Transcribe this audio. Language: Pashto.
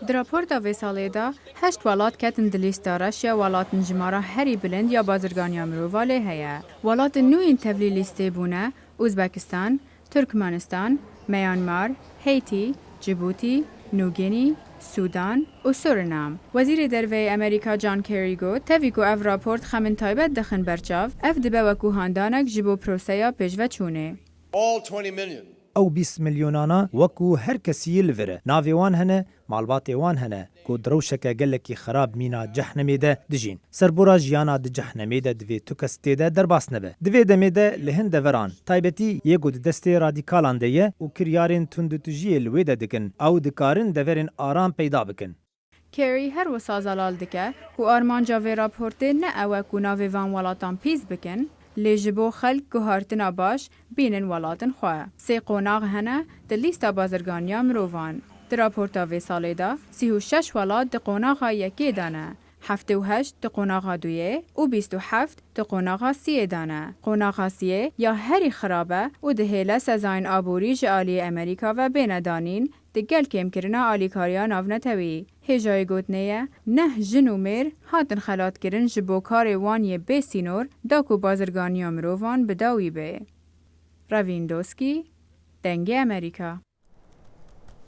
در راپورتا وی سالی دا 8 ولات کتن دلیستا رشیا ولات نجمارا هری بلند یا بازرگانی مرۆڤ هیا. ولات نوین تبلی لیسته بونه ازبکستان، ترکمنستان، میانمار، هیتی، جیبوتی، نوگینی، سودان و سورینام. وزیر دروی امریکا جان کری گوت تاویکو اف راپورت خمن تایبت دخن برچاو اف دبه وکو هاندانک جبو پروسیا پیشوه چونه. او 20 ملیونانا وکو هر کسی لوره ناویوان هنه مالبات وان هنه کو دروشک گلکی خراب مینا جهنمی ده دجین سربورا جیانا د جهنمی ده دوی تو کستی ده درباس نبه دوی دمی ده لهند وران تایبتی یگو دستی رادیکالان ده او کریارین تندتجی لوی ده دکن او دکارن دورین آرام پیدا بکن. کری هر وسا زلال دکه کو آرمانجا وی راپورته نه اوه کو ناوی وان ولاتان پیز بکن لیجبو خلق گوهارتنا باش بینن ولاتن خواه. سی قوناغ هنه ده لیستا بازرگانی مرۆڤان. در راپورتا وی سالی دا 36 ولات ده قوناغا یکی دانه. 78 ده قوناغا دویه و 27 ده قوناغا سیه دانه. قوناغا سیه یا هری خرابه و ده هیله سزاین آبوری جالی امریکا و بیندانین ده گل کم کرنا آلیکاریا ناو نتوی. هجای گوتنیه نه جنو میر هاتن خلات کرن جبو کار وانی بی سینور داکو بازرگانی مرۆڤان بداوی به. راویندوسکی، دنگ امریکا.